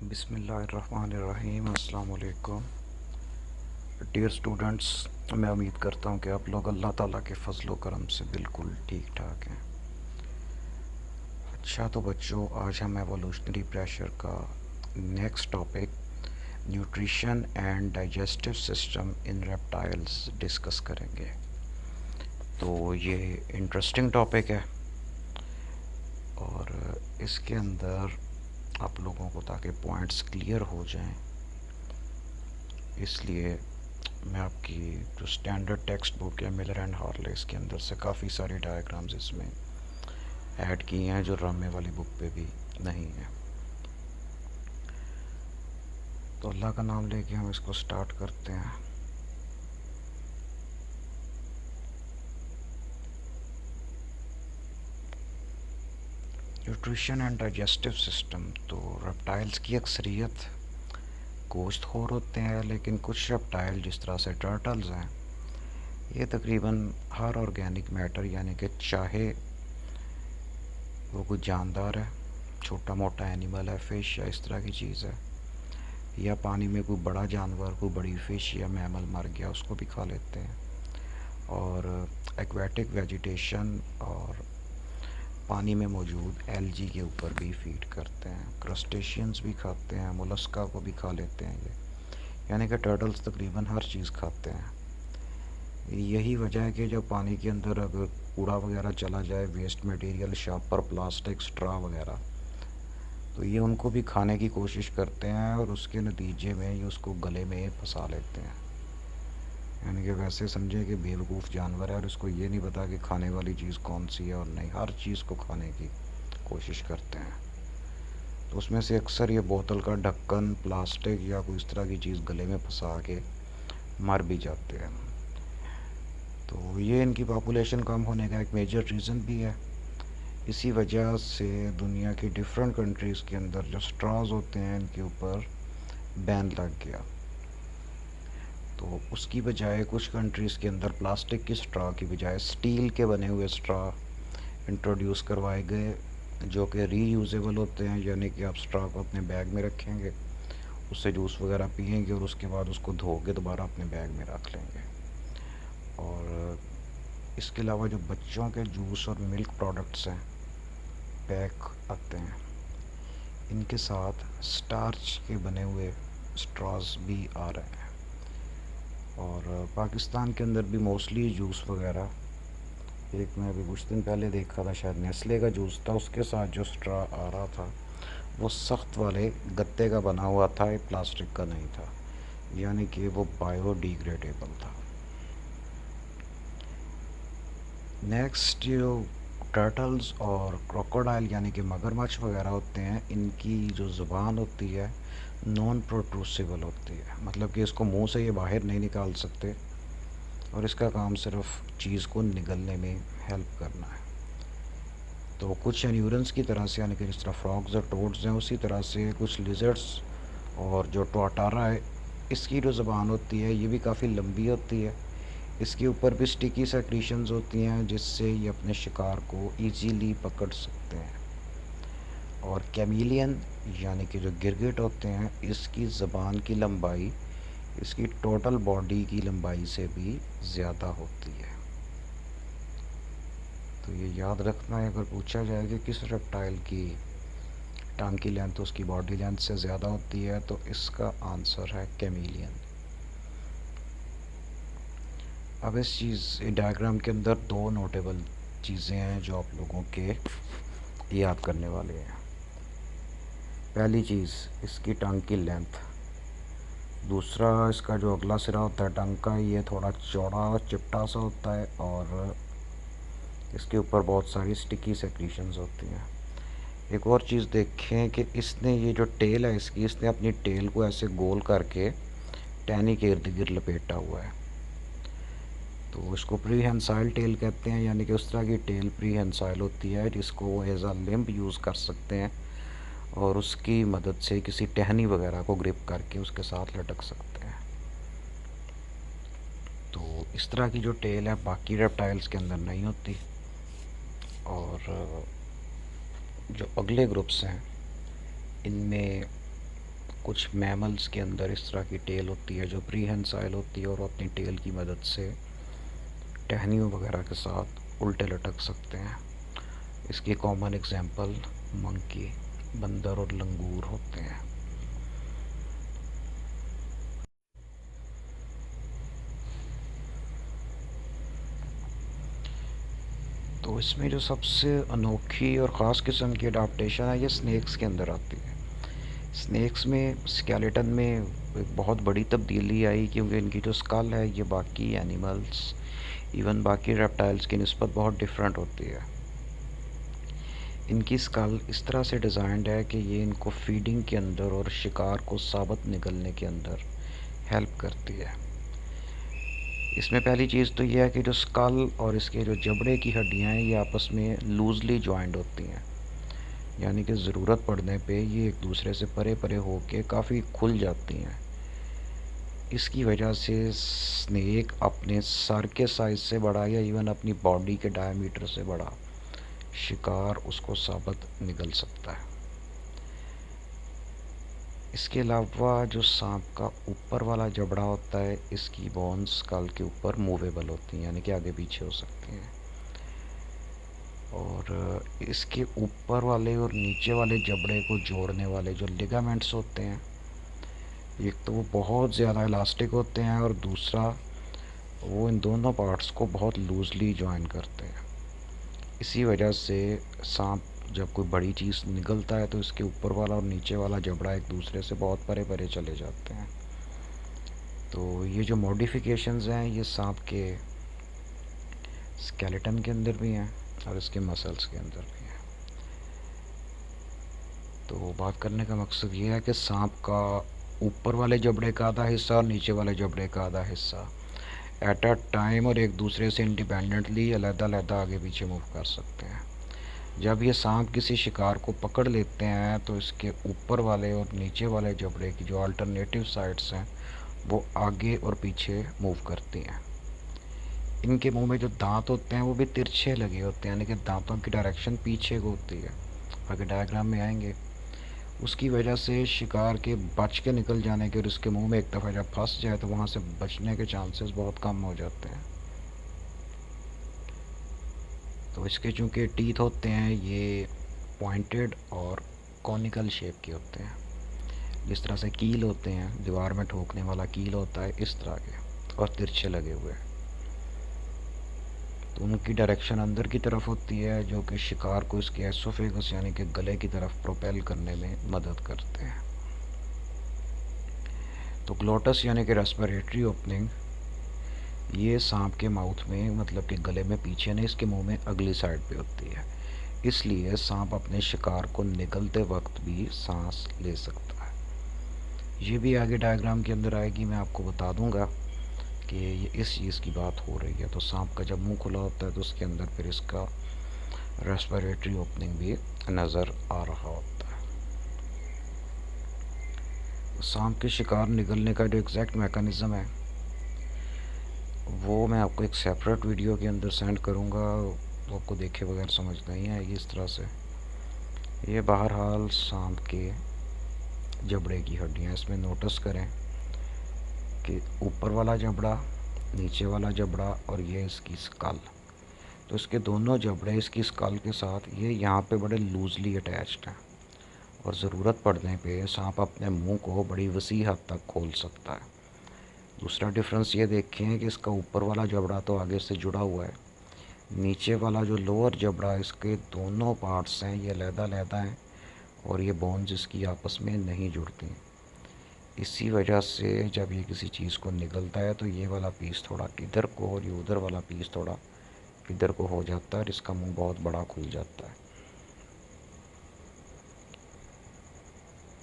बिस्मिल्लाहिर्रहमानिर्रहीम। अस्सलाम वालेकुम डियर स्टूडेंट्स। मैं उम्मीद करता हूँ कि आप लोग अल्लाह ताला के फ़ज़ल व करम से बिल्कुल ठीक ठाक हैं। अच्छा तो बच्चों, आज हम एवोल्यूशनरी प्रेशर का next topic nutrition and digestive system in reptiles discuss करेंगे। तो ये इंटरेस्टिंग टॉपिक है और इसके अंदर आप लोगों को ताकि पॉइंट्स क्लियर हो जाएं, इसलिए मैं आपकी जो स्टैंडर्ड टेक्स्ट बुक है मिलर एंड हार्ले, इसके अंदर से काफ़ी सारे डायग्राम्स इसमें ऐड किए हैं जो रामे वाली बुक पे भी नहीं है। तो अल्लाह का नाम लेके हम इसको स्टार्ट करते हैं। Nutrition and digestive system. तो रेप्टाइल्स की अक्सरियत गोश्तखोर होते हैं, लेकिन कुछ रेप्टाइल जिस तरह से टर्टल्स हैं, ये तकरीबन हर ऑर्गेनिक मैटर, यानी कि चाहे वो कोई जानदार है, छोटा मोटा एनिमल है, फ़िश या इस तरह की चीज़ है, या पानी में कोई बड़ा जानवर, कोई बड़ी फ़िश या मैमल मर गया, उसको भी खा लेते हैं। और एक्वेटिक वेजिटेशन और पानी में मौजूद एल्गी के ऊपर भी फीड करते हैं। क्रस्टेशियंस भी खाते हैं, मोलस्का को भी खा लेते हैं ये, यानी कि टर्टल्स तकरीबन हर चीज़ खाते हैं। यही वजह है कि जब पानी के अंदर अगर कूड़ा वगैरह चला जाए, वेस्ट मटेरियल, शापर, प्लास्टिक, स्ट्रा वगैरह, तो ये उनको भी खाने की कोशिश करते हैं और उसके नतीजे में ये उसको गले में फंसा लेते हैं। यानी कि वैसे समझे कि बेवकूफ़ जानवर है और उसको ये नहीं पता कि खाने वाली चीज़ कौन सी है और नहीं, हर चीज़ को खाने की कोशिश करते हैं। तो उसमें से अक्सर ये बोतल का ढक्कन, प्लास्टिक या कोई इस तरह की चीज़ गले में फंसा के मर भी जाते हैं। तो ये इनकी पॉपुलेशन कम होने का एक मेजर रीज़न भी है। इसी वजह से दुनिया की डिफरेंट कंट्रीज़ के अंदर जो स्ट्रॉज होते हैं, इनके ऊपर बैन लग गया। तो उसकी बजाय कुछ कंट्रीज़ के अंदर प्लास्टिक की स्ट्रॉ की बजाय स्टील के बने हुए स्ट्रॉ इंट्रोड्यूस करवाए गए, जो कि रीयूजेबल होते हैं। यानी कि आप स्ट्रॉ को अपने बैग में रखेंगे, उससे जूस वगैरह पियेंगे और उसके बाद उसको धो के दोबारा अपने बैग में रख लेंगे। और इसके अलावा जो बच्चों के जूस और मिल्क प्रोडक्ट्स हैं, पैक आते हैं, इनके साथ स्टार्च के बने हुए स्ट्रॉज भी आ रहे हैं। और पाकिस्तान के अंदर भी मोस्टली जूस वगैरह, एक मैं अभी कुछ दिन पहले देखा था, शायद नेस्ले का जूस था, उसके साथ जो स्ट्रा आ रहा था वो सख्त वाले गत्ते का बना हुआ था, ये प्लास्टिक का नहीं था, यानी कि वो बायोडिग्रेडेबल था। नेक्स्ट, जो टर्टल्स और क्रोकोडाइल यानी कि मगरमच्छ वगैरह होते हैं, इनकी जो ज़ुबान होती है नॉन प्रोट्रूसिबल होती है, मतलब कि इसको मुंह से ये बाहर नहीं निकाल सकते और इसका काम सिर्फ चीज़ को निगलने में हेल्प करना है। तो कुछ एन्यूरेंस की तरह से, यानी कि जिस तरह फ्रॉग्स और टोड्स हैं, उसी तरह से कुछ लिजर्ड्स और जो टोटारा है, इसकी जो ज़बान होती है ये भी काफ़ी लंबी होती है। इसके ऊपर भी स्टिकी सेक्रीशंस होती हैं जिससे ये अपने शिकार को इजीली पकड़ सकते हैं। और कैमिलियन यानी कि जो गिरगिट होते हैं, इसकी ज़बान की लंबाई इसकी टोटल बॉडी की लंबाई से भी ज़्यादा होती है। तो ये याद रखना है, अगर पूछा जाए कि किस रेप्टाइल की टंग की लेंथ उसकी बॉडी लेंथ से ज़्यादा होती है, तो इसका आंसर है कैमिलियन। अब इस डायग्राम के अंदर दो नोटेबल चीज़ें हैं जो आप लोगों के याद करने वाले हैं। पहली चीज़, इसकी टंग की लेंथ। दूसरा, इसका जो अगला सिरा होता है टंग का, ये थोड़ा चौड़ा चिपटा सा होता है और इसके ऊपर बहुत सारी स्टिकी सेक्रीशंस होती हैं। एक और चीज़ देखें कि इसने ये जो टेल है इसकी, इसने अपनी टेल को ऐसे गोल करके टहनी के इर्द गिर्द लपेटा हुआ है। तो इसको प्रीहेंसाइल टेल कहते हैं, यानी कि उस तरह की टेल प्रीहेंसाइल होती है जिसको वो एज आ लिम्ब यूज़ कर सकते हैं और उसकी मदद से किसी टहनी वगैरह को ग्रिप करके उसके साथ लटक सकते हैं। तो इस तरह की जो टेल है बाकी रेप्टाइल्स के अंदर नहीं होती। और जो अगले ग्रुप्स हैं, इनमें कुछ मैमल्स के अंदर इस तरह की टेल होती है जो प्रीहेंसाइल होती है और वो अपनी टेल की मदद से टहनियों वगैरह के साथ उल्टे लटक सकते हैं। इसकी कॉमन एग्जांपल मंकी, बंदर और लंगूर होते हैं। तो इसमें जो सबसे अनोखी और ख़ास किस्म की अडाप्टेशन है ये स्नेक्स के अंदर आती है। स्नेक्स में स्केलेटन में एक बहुत बड़ी तब्दीली आई क्योंकि इनकी जो स्कल है ये बाकी एनिमल्स, इवन बाकी रेप्टाइल्स की निस्बत बहुत डिफरेंट होती है। इनकी स्कल इस तरह से डिज़ाइंड है कि ये इनको फीडिंग के अंदर और शिकार को साबुत निगलने के अंदर हेल्प करती है। इसमें पहली चीज़ तो यह है कि जो स्कल और इसके जो जबड़े की हड्डियाँ हैं ये आपस में लूजली जॉइंड होती हैं, यानी कि ज़रूरत पड़ने पे ये एक दूसरे से परे परे होके काफ़ी खुल जाती हैं। इसकी वजह से स्नेक अपने सर के साइज़ से बड़ा या इवन अपनी बॉडी के डायमीटर से बड़ा शिकार उसको साबुत निगल सकता है। इसके अलावा जो सांप का ऊपर वाला जबड़ा होता है इसकी बोन्स स्कल के ऊपर मूवेबल होती हैं, यानी कि आगे पीछे हो सकती हैं। और इसके ऊपर वाले और नीचे वाले जबड़े को जोड़ने वाले जो लिगामेंट्स होते हैं, एक तो वो बहुत ज़्यादा इलास्टिक होते हैं और दूसरा वो इन दोनों पार्ट्स को बहुत लूज़ली जॉइन करते हैं। इसी वजह से सांप जब कोई बड़ी चीज़ निकलता है तो इसके ऊपर वाला और नीचे वाला जबड़ा एक दूसरे से बहुत परे परे चले जाते हैं। तो ये जो मॉडिफिकेशंस हैं ये सांप के स्केलेटन के अंदर भी हैं और इसके मसल्स के अंदर भी हैं। तो बात करने का मकसद ये है कि सांप का ऊपर वाले जबड़े का आधा हिस्सा और नीचे वाले जबड़े का आधा हिस्सा एट अ टाइम और एक दूसरे से इंडिपेंडेंटली अलग-अलग आगे पीछे मूव कर सकते हैं। जब ये सांप किसी शिकार को पकड़ लेते हैं तो इसके ऊपर वाले और नीचे वाले जबड़े की जो अल्टरनेटिव साइड्स हैं वो आगे और पीछे मूव करती हैं। इनके मुंह में जो दांत होते हैं वो भी तिरछे लगे होते हैं, यानी कि दांतों की डायरेक्शन पीछे को होती है। आगे डायग्राम में आएंगे। उसकी वजह से शिकार के बच के निकल जाने के और उसके मुंह में एक दफ़ा जब फंस जाए तो वहाँ से बचने के चांसेस बहुत कम हो जाते हैं। तो इसके चूँकि टीथ होते हैं ये पॉइंटेड और कॉनिकल शेप के होते हैं, जिस तरह से कील होते हैं, दीवार में ठोकने वाला कील होता है इस तरह के, और तिरछे लगे हुए। तो उनकी डायरेक्शन अंदर की तरफ होती है जो कि शिकार को इसके एसोफेगस यानी कि गले की तरफ प्रोपेल करने में मदद करते हैं। तो ग्लोटस यानी कि रेस्पिरेटरी ओपनिंग ये सांप के माउथ में मतलब कि गले में पीछे नहीं, इसके मुंह में अगली साइड पे होती है। इसलिए सांप अपने शिकार को निगलते वक्त भी सांस ले सकता है। ये भी आगे डायग्राम के अंदर आएगी, मैं आपको बता दूंगा कि ये इस चीज़ की बात हो रही है। तो सांप का जब मुंह खुला होता है तो उसके अंदर फिर इसका रेस्पिरेटरी ओपनिंग भी नज़र आ रहा होता है। तो सांप के शिकार निगलने का जो एग्जैक्ट मैकेनिज़्म है वो मैं आपको एक सेपरेट वीडियो के अंदर सेंड करूँगा, तो आपको देखे बगैर समझ नहीं आएगी इस तरह से। ये बहरहाल सांप के जबड़े की हड्डियाँ, इसमें नोटिस करें कि ऊपर वाला जबड़ा, नीचे वाला जबड़ा और ये इसकी स्कल। तो इसके दोनों जबड़े इसकी स्कल के साथ ये यहाँ पे बड़े लूजली अटैच्ड हैं और ज़रूरत पड़ने पे सांप अपने मुंह को बड़ी वसी हद तक खोल सकता है। दूसरा डिफरेंस ये देखें कि इसका ऊपर वाला जबड़ा तो आगे से जुड़ा हुआ है, नीचे वाला जो लोअर जबड़ा इसके दोनों पार्ट्स हैं ये अलग-अलग हैं और ये बोन्स इसकी आपस में नहीं जुड़ती। इसी वजह से जब ये किसी चीज़ को निगलता है तो ये वाला पीस थोड़ा इधर को और ये उधर वाला पीस थोड़ा इधर को हो जाता है और इसका मुंह बहुत बड़ा खुल जाता है।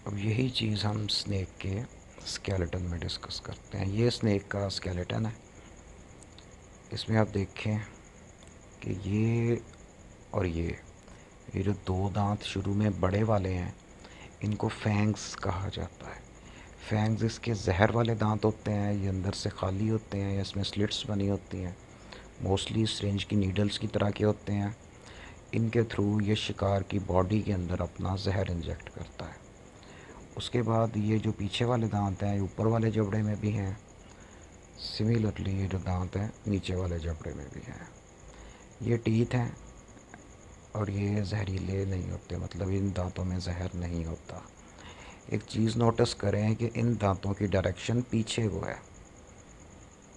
अब यही चीज़ हम स्नेक के स्केलेटन में डिस्कस करते हैं। ये स्नेक का स्केलेटन है। इसमें आप देखें कि ये और ये जो दो दांत शुरू में बड़े वाले हैं इनको फैंग्स कहा जाता है। फैंग्स इसके जहर वाले दांत होते हैं, ये अंदर से खाली होते हैं या इसमें स्लिट्स बनी होती हैं, मोस्टली सिरिंज की नीडल्स की तरह के होते हैं। इनके थ्रू ये शिकार की बॉडी के अंदर अपना जहर इंजेक्ट करता है उसके बाद ये जो पीछे वाले दांत हैं ऊपर वाले जबड़े में भी हैं, सिमिलरली ये जो दांत हैं नीचे वाले जबड़े में भी हैं। ये टीथ हैं और ये जहरीले नहीं होते, मतलब इन दांतों में जहर नहीं होता। एक चीज़ नोटिस करें कि इन दांतों की डायरेक्शन पीछे को है,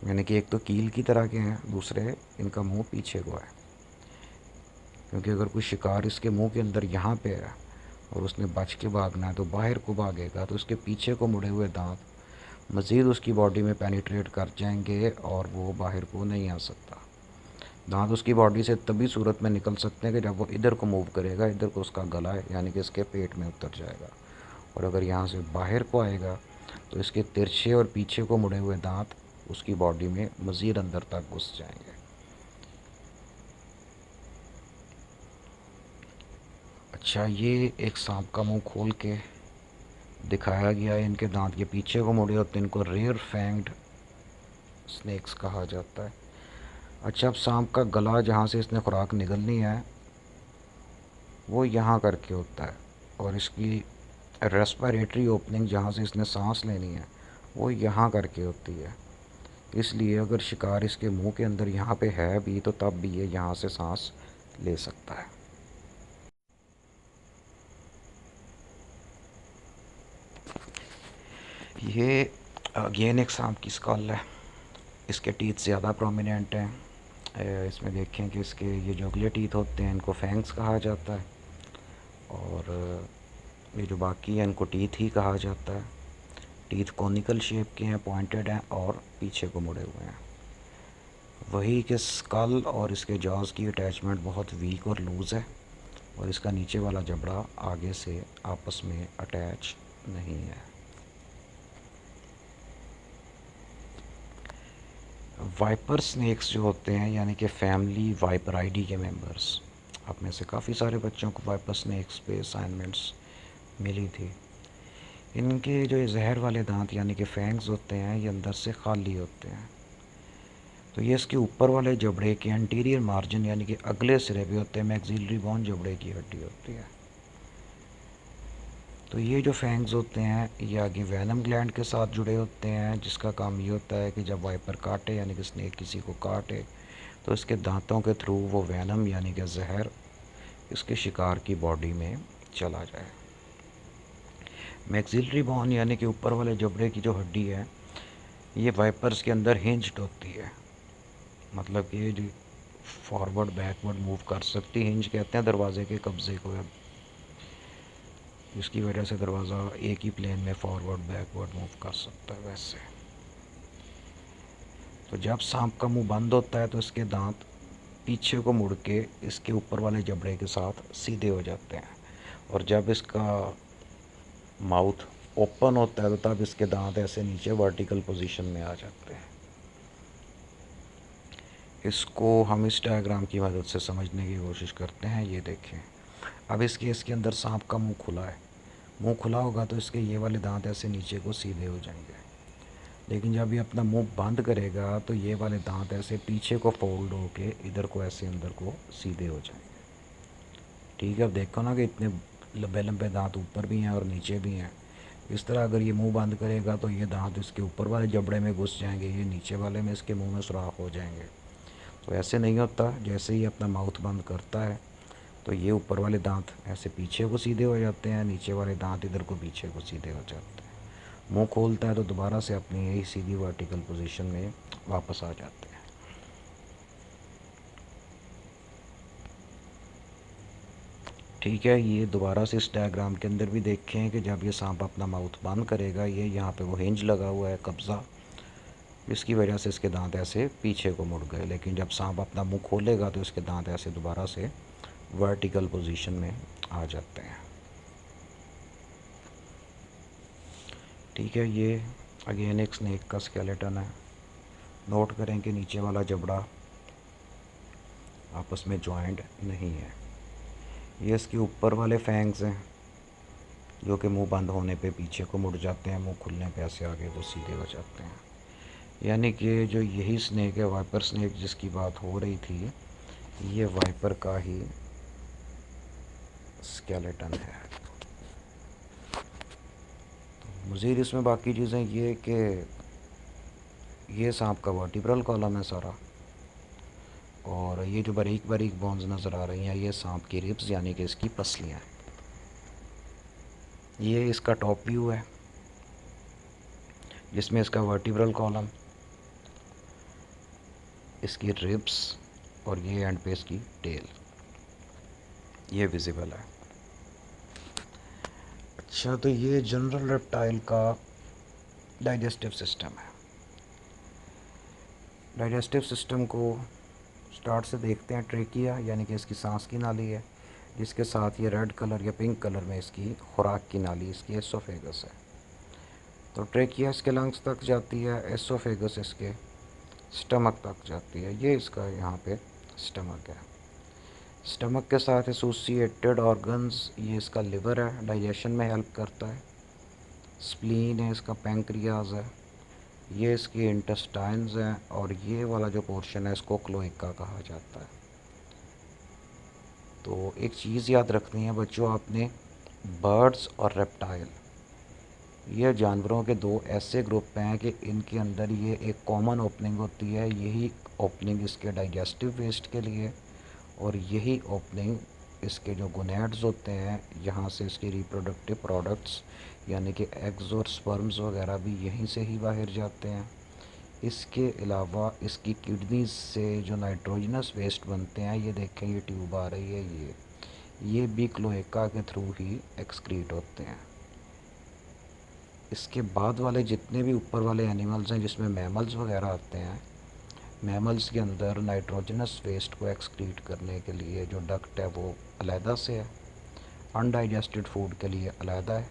यानी कि एक तो कील की तरह के हैं, दूसरे इनका मुंह पीछे को है। क्योंकि अगर कोई शिकार इसके मुंह के अंदर यहाँ पे है और उसने बच के भागना है तो बाहर को भागेगा, तो उसके पीछे को मुड़े हुए दांत मज़ीद उसकी बॉडी में पेनिट्रेट कर जाएंगे और वो बाहर को नहीं आ सकता। दांत उसकी बॉडी से तभी सूरत में निकल सकते हैं कि जब वो इधर को मूव करेगा, इधर को उसका गला है यानी कि इसके पेट में उतर जाएगा, और अगर यहाँ से बाहर को आएगा तो इसके तिरछे और पीछे को मुड़े हुए दांत उसकी बॉडी में मज़ीद अंदर तक घुस जाएंगे। अच्छा, ये एक सांप का मुंह खोल के दिखाया गया है। इनके दांत के पीछे को मुड़े होते हैं, इनको रेयर फैंग्ड स्नेक्स कहा जाता है। अच्छा, अब सांप का गला जहाँ से इसने खुराक निगलनी है वो यहाँ करके होता है, और इसकी रेस्पिरेटरी ओपनिंग जहाँ से इसने सांस लेनी है वो यहाँ करके होती है। इसलिए अगर शिकार इसके मुंह के अंदर यहाँ पे है भी तो तब भी ये यहाँ से सांस ले सकता है। ये अगेन एक सांप की स्कल है। इसके टीथ ज़्यादा प्रोमिनेंट हैं। इसमें देखें कि इसके ये जो अगले टीथ होते हैं इनको फैंग्स कहा जाता है, और ये जो बाकी हैं इनको टीथ ही कहा जाता है। टीथ कॉनिकल शेप के हैं, पॉइंटेड हैं और पीछे को मुड़े हुए हैं। वही कि स्कल और इसके जॉज़ की अटैचमेंट बहुत वीक और लूज़ है, और इसका नीचे वाला जबड़ा आगे से आपस में अटैच नहीं है। वाइपर स्नेक्स जो होते हैं यानी कि फैमिली वाइपराइडी के मेंबर्स, आप में से काफ़ी सारे बच्चों को वाइपर स्नेक्स पे असाइनमेंट्स मिली थी। इनके जो ये जहर वाले दांत यानी कि फैंग्स होते हैं ये अंदर से खाली होते हैं। तो ये इसके ऊपर वाले जबड़े के एंटीरियर मार्जिन यानी कि अगले सिरे पे होते हैं, मैक्सिलरी बोन जबड़े की हड्डी होती है। तो ये जो फैंग्स होते हैं ये आगे वेनम ग्लैंड के साथ जुड़े होते हैं, जिसका काम ये होता है कि जब वाइपर काटे यानी कि स्नेक किसी को काटे तो इसके दांतों के थ्रू वो वेनम यानी कि जहर इसके शिकार की बॉडी में चला जाए। मैक्सिलरी बोन यानी कि ऊपर वाले जबड़े की जो हड्डी है ये वाइपर्स के अंदर हिंज्ड होती है, मतलब कि ये फॉरवर्ड बैकवर्ड मूव कर सकती है। हिंज कहते हैं दरवाजे के कब्ज़े को, जिसकी वजह से दरवाज़ा एक ही प्लेन में फॉरवर्ड बैकवर्ड मूव कर सकता है। वैसे तो जब सांप का मुंह बंद होता है तो इसके दांत पीछे को मुड़ के इसके ऊपर वाले जबड़े के साथ सीधे हो जाते हैं, और जब इसका माउथ ओपन होता है तो तब इसके दांत ऐसे नीचे वर्टिकल पोजीशन में आ जाते हैं। इसको हम इस डायग्राम की मदद से समझने की कोशिश करते हैं। ये देखें, अब इसके अंदर सांप का मुंह खुला है। मुंह खुला होगा तो इसके ये वाले दांत ऐसे नीचे को सीधे हो जाएंगे, लेकिन जब ये अपना मुंह बंद करेगा तो ये वाले दांत ऐसे पीछे को फोल्ड होके इधर को ऐसे अंदर को सीधे हो जाएंगे। ठीक है, अब देखो ना कि इतने लंबे लंबे दांत ऊपर भी हैं और नीचे भी हैं। इस तरह अगर ये मुंह बंद करेगा तो ये दांत इसके ऊपर वाले जबड़े में घुस जाएंगे, ये नीचे वाले में इसके मुंह में सुराख हो जाएंगे। तो ऐसे नहीं होता, जैसे ही अपना माउथ बंद करता है तो ये ऊपर वाले दांत ऐसे पीछे को सीधे हो जाते हैं, नीचे वाले दांत इधर को पीछे को सीधे हो जाते हैं। मुंह खोलता है तो दोबारा से अपनी यही सीधी वर्टिकल पोजीशन में वापस आ जाते हैं। ठीक है, ये दोबारा से इस डायग्राम के अंदर भी देखें कि जब ये सांप अपना माउथ बंद करेगा, ये यहाँ पे वो हिंज लगा हुआ है, कब्ज़ा, इसकी वजह से इसके दांत ऐसे पीछे को मुड़ गए। लेकिन जब सांप अपना मुंह खोलेगा तो इसके दांत ऐसे दोबारा से वर्टिकल पोजीशन में आ जाते हैं। ठीक है, ये अगेन एक स्नेक का स्केलेटन है। नोट करें कि नीचे वाला जबड़ा आपस में जॉइंट नहीं है। ये इसके ऊपर वाले फैंग्स हैं जो कि मुंह बंद होने पे पीछे को मुड़ जाते हैं, मुंह खुलने पे ऐसे आगे को सीधे हो जाते हैं। यानी कि जो यही स्नेक है, वाइपर स्नेक जिसकी बात हो रही थी, ये वाइपर का ही स्केलेटन है। मज़ीद इसमें बाकी चीज़ें ये कि ये सांप का वर्टिब्रल कॉलम है सारा, और ये जो बारीक बारीक बोन्स नज़र आ रही हैं ये सांप की रिब्स यानी कि इसकी पसलियाँ हैं। ये इसका टॉप व्यू है जिसमें इसका वर्टिब्रल कॉलम, इसकी रिब्स और ये एंड पे इसकी टेल ये विजिबल है। अच्छा, तो ये जनरल रेप्टाइल का डाइजेस्टिव सिस्टम है। डाइजेस्टिव सिस्टम को स्टार्ट से देखते हैं। ट्रेकिया यानी कि इसकी सांस की नाली है, जिसके साथ ये रेड कलर या पिंक कलर में इसकी खुराक की नाली इसकी एसोफेगस है। तो ट्रेकिया इसके लंग्स तक जाती है, एसोफेगस इसके स्टमक तक जाती है। ये इसका यहाँ पे स्टमक है। स्टमक के साथ एसोसिएटेड ऑर्गन्स, ये इसका लिवर है, डाइजेशन में हेल्प करता है। स्प्लीन है इसका, पैंक्रियाज है, ये इसकी इंटेस्टाइन्स हैं, और ये वाला जो पोर्शन है इसको क्लोएका कहा जाता है। तो एक चीज़ याद रखनी है बच्चों आपने, बर्ड्स और रेप्टाइल ये जानवरों के दो ऐसे ग्रुप हैं कि इनके अंदर ये एक कॉमन ओपनिंग होती है। यही ओपनिंग इसके डाइजेस्टिव वेस्ट के लिए, और यही ओपनिंग इसके जो गोनैड्स होते हैं यहाँ से इसके रिप्रोडक्टिव प्रोडक्ट्स यानी कि एग्स और स्पर्म्स वगैरह भी यहीं से ही बाहर जाते हैं। इसके अलावा इसकी किडनीज से जो नाइट्रोजनस वेस्ट बनते हैं, ये देखें ये ट्यूब आ रही है, ये भी क्लोएका के थ्रू ही एक्सक्रीट होते हैं। इसके बाद वाले जितने भी ऊपर वाले एनिमल्स हैं जिसमें मैमल्स वगैरह आते हैं, मैमल्स के अंदर नाइट्रोजनस वेस्ट को एक्सक्रीट करने के लिए जो डक्ट है वो अलहदा से है, अनडाइजेस्टेड फूड के लिए अलहदा है,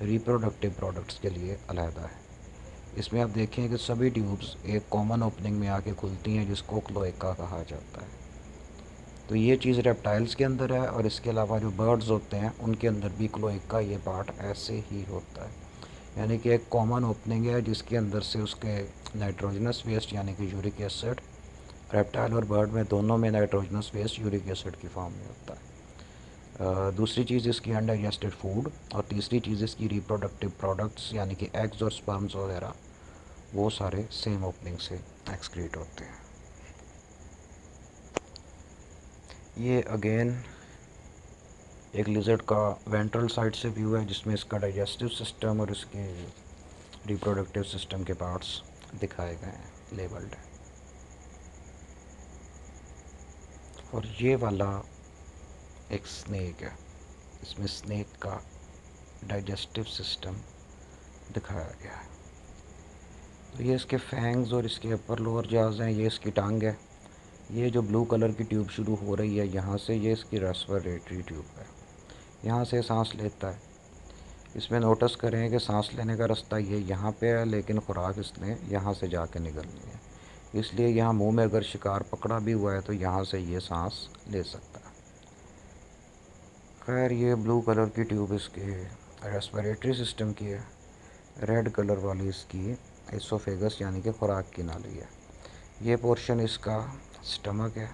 रिप्रोडक्टिव प्रोडक्ट्स के लिए अलहदा है। इसमें आप देखें कि सभी ट्यूब्स एक कॉमन ओपनिंग में आके खुलती हैं जिसको क्लोएका कहा जाता है। तो ये चीज़ रेप्टाइल्स के अंदर है, और इसके अलावा जो बर्ड्स होते हैं उनके अंदर भी क्लोएका ये पार्ट ऐसे ही होता है। यानी कि एक कॉमन ओपनिंग है जिसके अंदर से उसके नाइट्रोजनस वेस्ट यानी कि यूरिक एसिड, रेप्टाइल और बर्ड में दोनों में नाइट्रोजनस वेस्ट यूरिक एसिड की फॉर्म में होता है। दूसरी चीज़ इसकी अनडाइजेस्टेड फूड, और तीसरी चीज़ इसकी रिप्रोडक्टिव प्रोडक्ट्स यानी कि एग्स और स्पर्म्स वगैरह, वो सारे सेम ओपनिंग से एक्सक्रीट होते हैं। ये अगेन एक लिजर्ड का वेंट्रल साइड से व्यू है जिसमें इसका डाइजेस्टिव सिस्टम और इसके रिप्रोडक्टिव सिस्टम के पार्ट्स दिखाए गए हैं, लेबल्ड है। और ये वाला एक स्नेक है, इसमें स्नेक का डाइजेस्टिव सिस्टम दिखाया गया है। तो ये इसके फैंग्स और इसके अपर लोअर जाज हैं, ये इसकी टांग है। ये जो ब्लू कलर की ट्यूब शुरू हो रही है यहाँ से, ये इसकी रेस्पिरेटरी ट्यूब है, यहाँ से सांस लेता है। इसमें नोटिस करें कि सांस लेने का रास्ता ये यहाँ पे है, लेकिन खुराक इसने यहाँ से जाके निकलनी है, इसलिए यहाँ मुंह में अगर शिकार पकड़ा भी हुआ है तो यहाँ से ये सांस ले सकता है। खैर ये ब्लू कलर की ट्यूब इसके रेस्पिरेटरी सिस्टम की है, रेड कलर वाली इसकी एसोफेगस यानी कि खुराक की नाली है। ये पोर्शन इसका स्टमक है,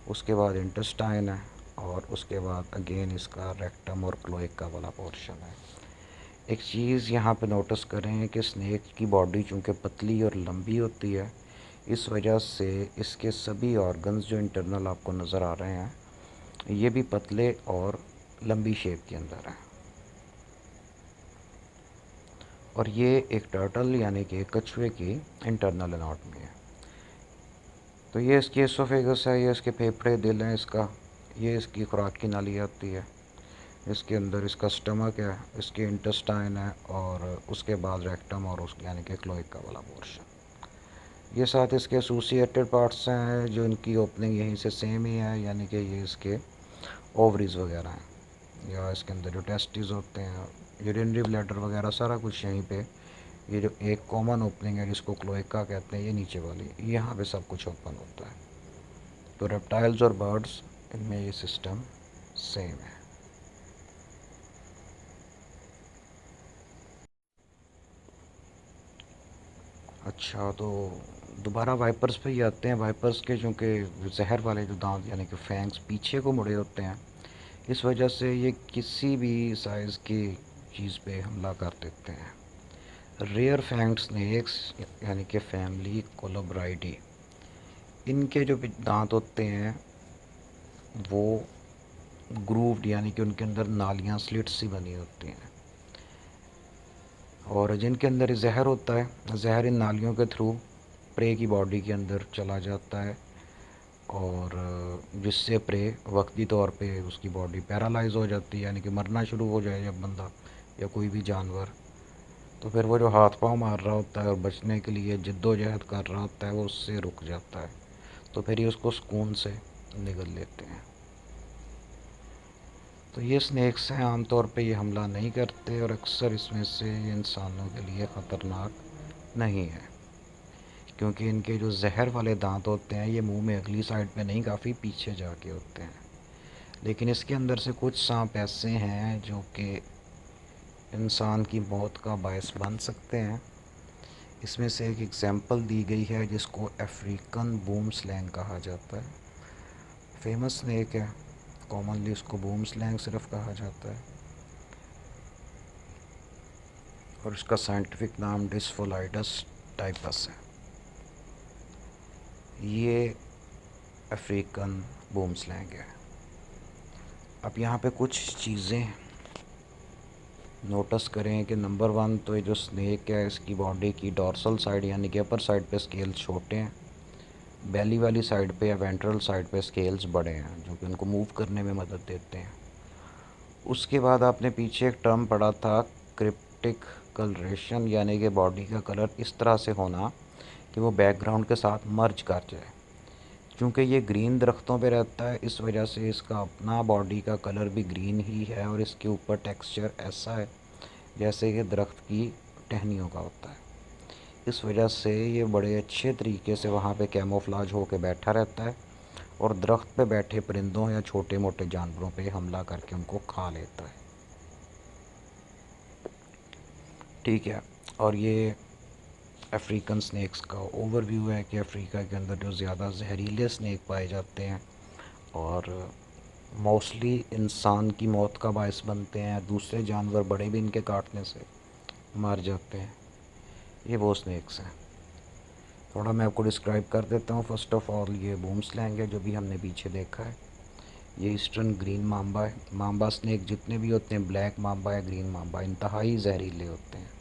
उसके बाद इंटेस्टाइन है, और उसके बाद अगेन इसका रेक्टम और क्लोएका वाला पोर्शन है। एक चीज़ यहाँ पे नोटिस करें कि स्नेक की बॉडी चूँकि पतली और लंबी होती है, इस वजह से इसके सभी ऑर्गन्स जो इंटरनल आपको नज़र आ रहे हैं ये भी पतले और लंबी शेप के अंदर हैं। और ये एक टर्टल यानी कि कछुए की इंटरनल एनाटॉमी है। तो ये इसकी एसोफेगस है, ये इसके फेफड़े, दिल हैं इसका, ये इसकी खुराक की नाली आती है, इसके अंदर इसका स्टमक है, इसके इंटेस्टाइन है, और उसके बाद रेक्टम और उस यानी कि क्लोएका वाला पोर्शन। ये साथ इसके एसोसिएटेड पार्ट्स हैं जो इनकी ओपनिंग यहीं से सेम ही है, यानी कि ये इसके ओवरीज वगैरह हैं, या इसके अंदर जो टेस्टिस होते हैं, यूरिनरी ब्लैडर वगैरह, सारा कुछ यहीं पे। ये जो एक कॉमन ओपनिंग है जिसको क्लोएका कहते हैं, ये नीचे वाली, यहाँ पे सब कुछ ओपन होता है। तो रेप्टाइल्स और बर्ड्स इनमें ये सिस्टम सेम है। अच्छा, तो दोबारा वाइपर्स पे ही आते हैं। वाइपर्स के चूँकि जहर वाले जो दांत यानी कि फैंग्स पीछे को मुड़े होते हैं, इस वजह से ये किसी भी साइज़ की चीज़ पे हमला कर देते हैं। रेयर फैंग्ड स्नेक्स यानी कि फैमिली कोलोब्राइडी, इनके जो दांत होते हैं वो ग्रूव्ड यानी कि उनके अंदर नालियाँ स्लिट्स सी बनी होती हैं, और जिनके अंदर जहर होता है, जहर इन नालियों के थ्रू प्रे की बॉडी के अंदर चला जाता है, और जिससे प्रे वक्ती तौर पे उसकी बॉडी पैरालाइज हो जाती है, यानी कि मरना शुरू हो जाए जब बंदा या कोई भी जानवर, तो फिर वो जो हाथ पांव मार रहा होता है और बचने के लिए जिद्दोजहद कर रहा होता है वो उससे रुक जाता है, तो फिर ये उसको सुकून से निगल लेते हैं। तो ये स्नेक्स हैं, आमतौर पे ये हमला नहीं करते और अक्सर इसमें से इंसानों के लिए ख़तरनाक नहीं है, क्योंकि इनके जो जहर वाले दांत होते हैं ये मुंह में अगली साइड पे नहीं, काफ़ी पीछे जाके होते हैं। लेकिन इसके अंदर से कुछ सांप ऐसे हैं जो कि इंसान की मौत का बायस बन सकते हैं। इसमें से एक एग्ज़ाम्पल दी गई है जिसको अफ्रीकन बूम स्लैंग कहा जाता है। फेमस स्नेक है, कॉमनली उसको बूम स्लैंग सिर्फ कहा जाता है, और इसका साइंटिफिक नाम डिस्फोलाइडस टाइपस है। ये अफ्रीकन बूम स्लैंग है। अब यहाँ पे कुछ चीज़ें नोटिस करें कि नंबर 1 तो ये जो स्नेक है इसकी बॉडी की डॉर्सल साइड यानी कि अपर साइड पे स्केल्स छोटे हैं, बेली वाली साइड पे या वेंट्रल साइड पे स्केल्स बड़े हैं जो कि उनको मूव करने में मदद देते हैं। उसके बाद आपने पीछे एक टर्म पढ़ा था क्रिप्टिक कलरेशन, यानी कि बॉडी का कलर इस तरह से होना कि वो बैकग्राउंड के साथ मर्ज कर जाए। क्योंकि ये ग्रीन दरख्तों पे रहता है, इस वजह से इसका अपना बॉडी का कलर भी ग्रीन ही है, और इसके ऊपर टेक्सचर ऐसा है जैसे कि दरख्त की टहनियों का होता है। इस वजह से ये बड़े अच्छे तरीके से वहाँ पे कैमोफ्लाज होकर बैठा रहता है और दरख्त पे बैठे परिंदों या छोटे मोटे जानवरों पे हमला करके उनको खा लेता है। ठीक है, और ये अफ्रीकन स्नेक्स का ओवरव्यू है कि अफ्रीका के अंदर जो ज़्यादा जहरीले स्नेक पाए जाते हैं और मोस्टली इंसान की मौत का बायस बनते हैं, दूसरे जानवर बड़े भी इनके काटने से मर जाते हैं, ये वो स्नेक्स हैं। थोड़ा मैं आपको डिस्क्राइब कर देता हूँ। फर्स्ट ऑफ ऑल ये बूम स्लैंग है जो भी हमने पीछे देखा है, ये ईस्टर्न ग्रीन मांबा है। मांबा स्नेक जितने भी होते हैं, ब्लैक मांबा या ग्रीन मांबा, इंतहाई जहरीले होते हैं।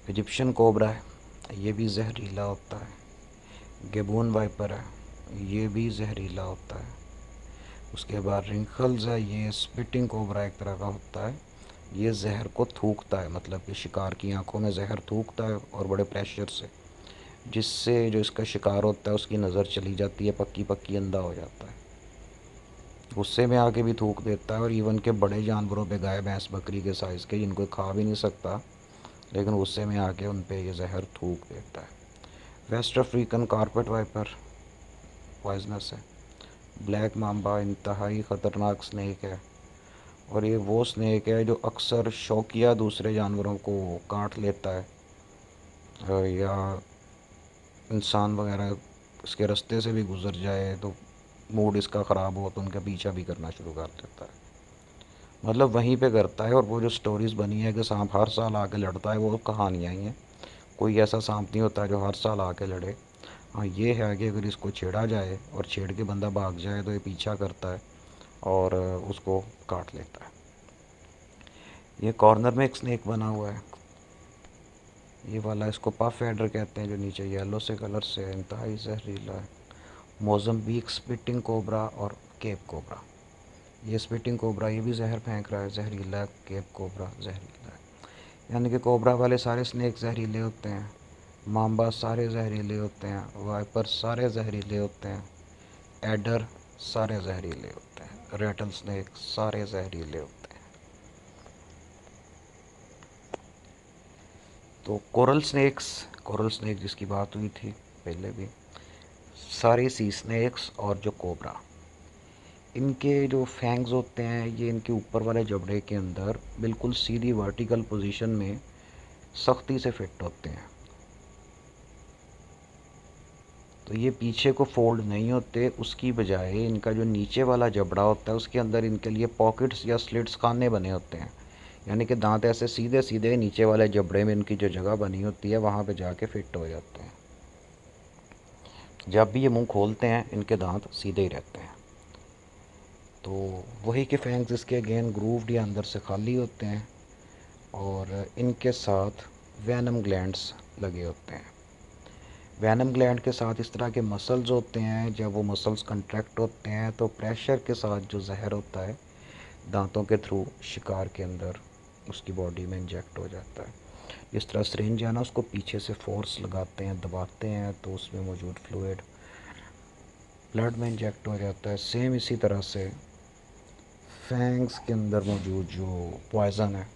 इजिप्शियन कोबरा है, ये भी जहरीला होता है। गेबून वाइपर है, ये भी जहरीला होता है। उसके बाद रिंकल्स है, ये स्पिटिंग कोबरा एक तरह का होता है, ये जहर को थूकता है, मतलब कि शिकार की आंखों में जहर थूकता है और बड़े प्रेशर से, जिससे जो इसका शिकार होता है उसकी नज़र चली जाती है, पक्की पक्की अंधा हो जाता है। गुस्से में आके भी थूक देता है, और इवन के बड़े जानवरों पे, गाय भैंस बकरी के साइज़ के जिनको खा भी नहीं सकता, लेकिन गुस्से में आके उन पे ये जहर थूक देता है। West African carpet viper poisonous है। ब्लैक मांबा इंतहाई ख़तरनाक स्नेक है, और ये वो स्नेक है जो अक्सर शौकिया दूसरे जानवरों को काट लेता है, या इंसान वगैरह इसके रास्ते से भी गुज़र जाए तो मूड इसका ख़राब हो तो उनका पीछा भी करना शुरू कर देता है। मतलब वहीं पे करता है, और वो जो स्टोरीज़ बनी है कि सांप हर साल आके लड़ता है, वो कहानियाँ ही हैं। कोई ऐसा सांप नहीं होता जो हर साल आके लड़े। हाँ, ये है कि अगर इसको छेड़ा जाए और छेड़ के बंदा भाग जाए तो ये पीछा करता है और उसको काट लेता है। ये कॉर्नर में एक स्नेक बना हुआ है, ये वाला, इसको पफ एडर कहते हैं, जो नीचे येलो से कलर से है, इंतहाई जहरीला है। मोज़म्बिक स्पिटिंग कोबरा और केप कोबरा, ये स्पिटिंग कोबरा ये भी जहर फेंक रहा है, जहरीला है। केप कोबरा जहरीला है, यानी कि कोबरा वाले सारे स्नेक जहरीले होते हैं, मांबा सारे जहरीले होते हैं, वाइपर सारे जहरीले होते हैं, एडर सारे जहरीले होते हैं, रेटल स्नेक सारे जहरीले होते हैं। तो कोरल स्नेक जिसकी बात हुई थी पहले भी, सारे सी स्नेक्स और जो कोबरा, इनके जो फैंग्स होते हैं ये इनके ऊपर वाले जबड़े के अंदर बिल्कुल सीधी वर्टिकल पोजीशन में सख्ती से फिट होते हैं, तो ये पीछे को फोल्ड नहीं होते। उसकी बजाय इनका जो नीचे वाला जबड़ा होता है उसके अंदर इनके लिए पॉकेट्स या स्लिट्स खाने बने होते हैं, यानी कि दांत ऐसे सीधे सीधे नीचे वाले जबड़े में इनकी जो जगह बनी होती है वहाँ पे जाके फिट हो जाते हैं। जब भी ये मुंह खोलते हैं इनके दांत सीधे ही रहते हैं। तो वही के फैंग्स इसके अगेन ग्रूव्ड या अंदर से खाली होते हैं और इनके साथ वेनम ग्लैंड्स लगे होते हैं। वेनम ग्लैंड के साथ इस तरह के मसल्स होते हैं। जब वो मसल्स कंट्रैक्ट होते हैं तो प्रेशर के साथ जो जहर होता है दांतों के थ्रू शिकार के अंदर उसकी बॉडी में इंजेक्ट हो जाता है। जिस तरह सिरिंज है ना, उसको पीछे से फोर्स लगाते हैं, दबाते हैं तो उसमें मौजूद फ्लूइड ब्लड में इंजेक्ट हो जाता है। सेम इसी तरह से फैंग्स के अंदर मौजूद जो पॉइज़न है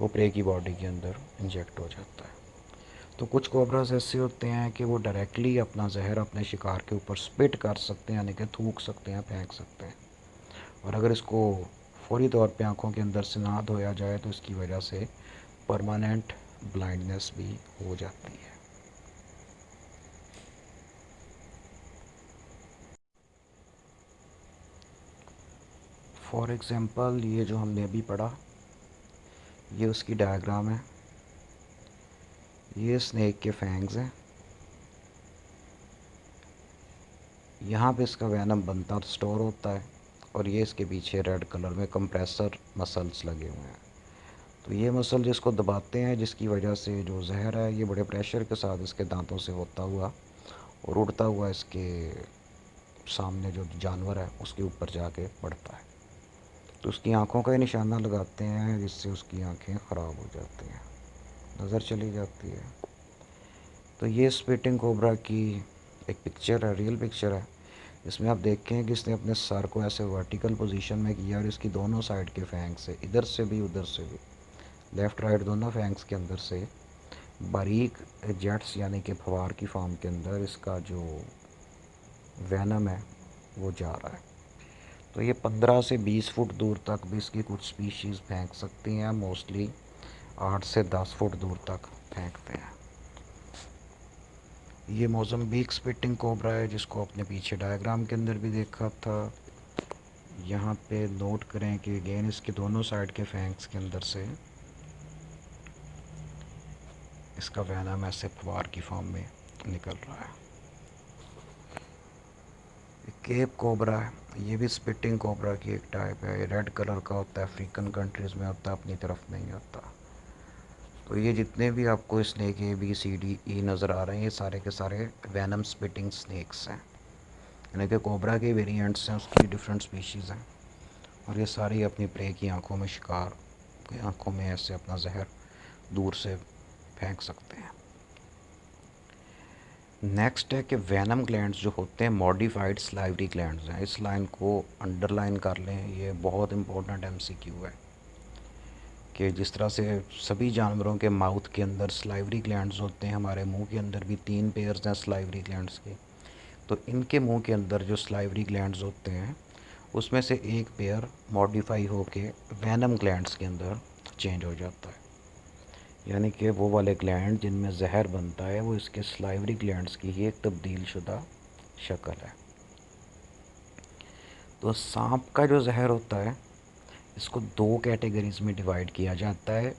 वो प्रे की बॉडी के अंदर इंजेक्ट हो जाता है। तो कुछ कोबराज ऐसे होते हैं कि वो डायरेक्टली अपना जहर अपने शिकार के ऊपर स्पिट कर सकते हैं, यानी कि थूक सकते हैं, फेंक सकते हैं। और अगर इसको फौरी तौर पे आँखों के अंदर से ना धोया जाए तो इसकी वजह से परमानेंट ब्लाइंडनेस भी हो जाती है। फॉर एग्ज़ाम्पल ये जो हमने अभी पढ़ा ये उसकी डायग्राम है। ये स्नेक के फैंग्स हैं। यहाँ पे इसका वैनम बनता और स्टोर होता है और ये इसके पीछे रेड कलर में कंप्रेसर मसल्स लगे हुए हैं। तो ये मसल जिसको दबाते हैं, जिसकी वजह से जो जहर है ये बड़े प्रेशर के साथ इसके दांतों से होता हुआ और उड़ता हुआ इसके सामने जो जानवर है उसके ऊपर जाके पड़ता है। तो उसकी आंखों का ही निशाना लगाते हैं जिससे उसकी आंखें ख़राब हो जाती हैं, नज़र चली जाती है। तो ये स्पिटिंग कोबरा की एक पिक्चर है, रियल पिक्चर है। इसमें आप देखें कि इसने अपने सर को ऐसे वर्टिकल पोजीशन में किया और इसकी दोनों साइड के फैंग से, इधर से भी उधर से भी, लेफ़्ट राइट दोनों फैंग्स के अंदर से बारीक जेट्स यानी कि फवार की फॉर्म के अंदर इसका जो वैनम है वो जा रहा है। तो ये 15 से 20 फुट दूर तक भी इसकी कुछ स्पीशीज़ फेंक सकती हैं। मोस्टली 8 से 10 फुट दूर तक फेंकते हैं। ये मोज़म्बिक स्पिटिंग कोबरा है जिसको आपने पीछे डायग्राम के अंदर भी देखा था। यहाँ पे नोट करें कि अगेन इसके दोनों साइड के फैंक्स के अंदर से इसका वैनम ऐसे फवार की फॉर्म में निकल रहा है। केप कोबरा है, ये भी स्पिटिंग कोबरा की एक टाइप है। ये रेड कलर का होता है, अफ्रीकन कंट्रीज़ में होता है, अपनी तरफ नहीं होता। तो ये जितने भी आपको स्नेक ABCDE नज़र आ रहे हैं ये सारे के सारे वैनम स्पिटिंग स्नेक्स हैं, यानी कि कोबरा के वेरिएंट्स हैं, उसकी डिफरेंट स्पीशीज़ हैं। और ये सारी अपनी प्रे की आंखों में शिकार की आंखों में ऐसे अपना जहर दूर से फेंक सकते हैं। नेक्स्ट है कि वैनम ग्लैंड्स जो होते हैं मॉडिफाइड स्लाइवरी ग्लैंड्स हैं। इस लाइन को अंडरलाइन कर लें, ये बहुत इंपॉर्टेंट MCQ है कि जिस तरह से सभी जानवरों के माउथ के अंदर स्लाइवरी ग्लैंड्स होते हैं, हमारे मुंह के अंदर भी 3 पेयर्स हैं स्लाइवरी ग्लैंड्स के। तो इनके मुंह के अंदर जो स्लाइवरी ग्लैंड्स होते हैं उसमें से एक पेयर मॉडिफाई होके वैनम ग्लैंड्स के अंदर चेंज हो जाता है, यानी कि वो वाले ग्लैंड जिनमें जहर बनता है वो इसके स्लाइवरी ग्लैंड्स की ही एक तब्दील शुदा शक्ल है। तो सांप का जो जहर होता है इसको 2 कैटेगरीज में डिवाइड किया जाता है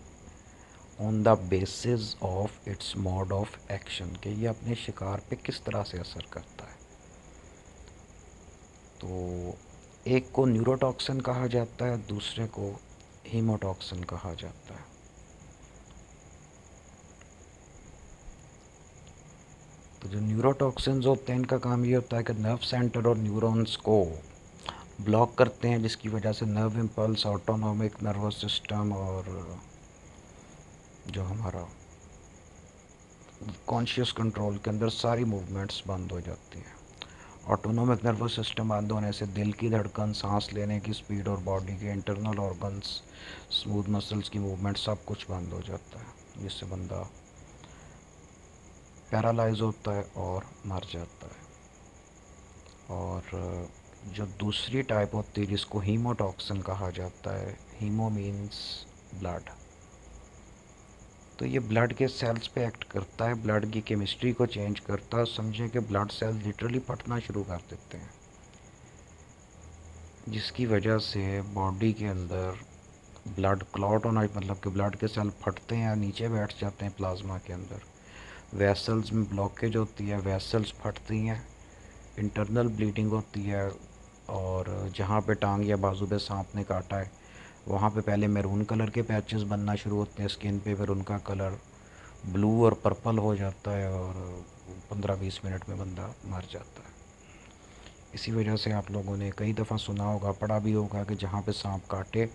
on the basis of its mode of action, कि ये अपने शिकार पे किस तरह से असर करता है। तो एक को न्यूरोटॉक्सिन कहा जाता है, दूसरे को हीमोटॉक्सिन कहा जाता है। तो जो न्यूरोटॉक्सिन्स होते हैं इनका काम ये होता है कि नर्व सेंटर और न्यूरॉन्स को ब्लॉक करते हैं, जिसकी वजह से nerve impulse, autonomic nervous system और जो हमारा कॉन्शियस कंट्रोल के अंदर सारी मूवमेंट्स बंद हो जाती हैं। ऑटोनॉमिक नर्वस सिस्टम बंद होने से दिल की धड़कन, सांस लेने की स्पीड और बॉडी के इंटरनल ऑर्गन्स, स्मूथ मसल्स की मूवमेंट सब कुछ बंद हो जाता है, जिससे बंदा पैरालाइज होता है और मर जाता है। और जो दूसरी टाइप होती है जिसको हीमोटॉक्सिन कहा जाता है, हीमो मीन्स ब्लड, तो ये ब्लड के सेल्स पे एक्ट करता है, ब्लड की केमिस्ट्री को चेंज करता है। समझें कि ब्लड सेल्स लिटरली फटना शुरू कर देते हैं, जिसकी वजह से बॉडी के अंदर ब्लड क्लॉट होना मतलब कि ब्लड के सेल फटते हैं, नीचे बैठ जाते हैं प्लाज्मा के अंदर। वेसल्स में ब्लॉकेज होती है, वेसल्स फटती हैं, इंटरनल ब्लीडिंग होती है। और जहाँ पे टांग या बाजू पे सांप ने काटा है वहाँ पे पहले मैरून कलर के पैचेस बनना शुरू होते हैं स्किन पे, फिर उनका कलर ब्लू और पर्पल हो जाता है और 15-20 मिनट में बंदा मर जाता है। इसी वजह से आप लोगों ने कई दफ़ा सुना होगा, पढ़ा भी होगा कि जहाँ पे सांप काटे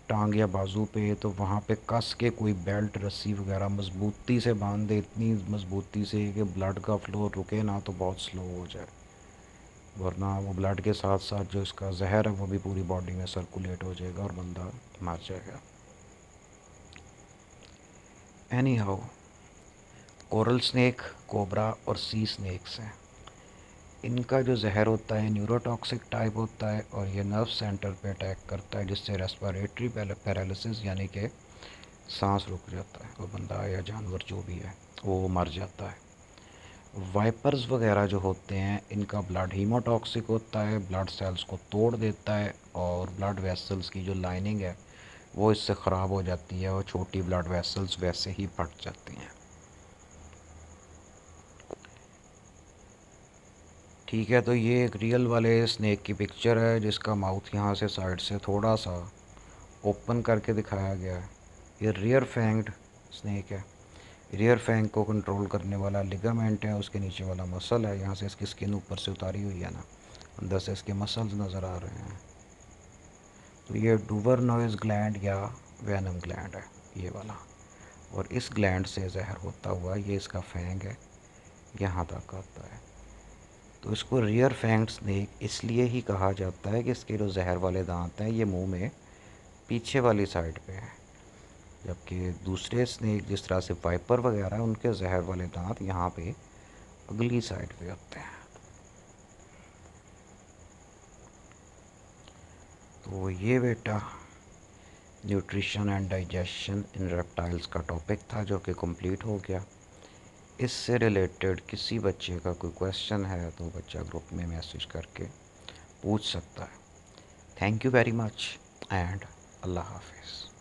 टांग या बाजू पे तो वहाँ पे कस के कोई बेल्ट रस्सी वगैरह मजबूती से बांध दे, इतनी मजबूती से कि ब्लड का फ्लो रुके ना तो बहुत स्लो हो जाए, वरना वो ब्लड के साथ साथ जो इसका जहर है वो भी पूरी बॉडी में सर्कुलेट हो जाएगा और बंदा मर जाएगा। Any how, coral snake, cobra और सी स्नेक्स हैं। इनका जो जहर होता है न्यूरोटॉक्सिक टाइप होता है और ये नर्व सेंटर पे अटैक करता है, जिससे रेस्पिरेटरी पैरालिसिस यानी कि सांस रुक जाता है और बंदा या जानवर जो भी है वो मर जाता है। वाइपर्स वगैरह जो होते हैं इनका ब्लड हीमोटॉक्सिक होता है, ब्लड सेल्स को तोड़ देता है और ब्लड वेसल्स की जो लाइनिंग है वो इससे ख़राब हो जाती है और छोटी ब्लड वेसल्स वैसे ही फट जाती हैं। ठीक है, तो ये एक रियल वाले स्नेक की पिक्चर है जिसका माउथ यहाँ से साइड से थोड़ा सा ओपन करके दिखाया गया है। ये रियर फैंग्ड स्नेक है। रियर फैंग को कंट्रोल करने वाला लिगामेंट है, उसके नीचे वाला मसल है, यहाँ से इसकी स्किन ऊपर से उतारी हुई है ना, अंदर से इसके मसल्स नज़र आ रहे हैं। तो ये डुवरनोइज ग्लैंड या वेनम ग्लैंड है ये वाला, और इस ग्लैंड से जहर होता हुआ ये इसका फैंग है यहाँ तक आता है। तो इसको रियर फैंग्ड स्नेक इसलिए ही कहा जाता है कि इसके जो जहर वाले दांत हैं ये मुंह में पीछे वाली साइड पे है, जबकि दूसरे स्नेक जिस तरह से वाइपर वगैरह है उनके जहर वाले दांत यहाँ पे अगली साइड पे होते हैं। तो ये बेटा nutrition and digestion in reptiles का टॉपिक था जो कि कंप्लीट हो गया। इससे रिलेटेड किसी बच्चे का कोई क्वेश्चन है तो बच्चा ग्रुप में मैसेज करके पूछ सकता है। Thank you very much and अल्लाह हाफिज़।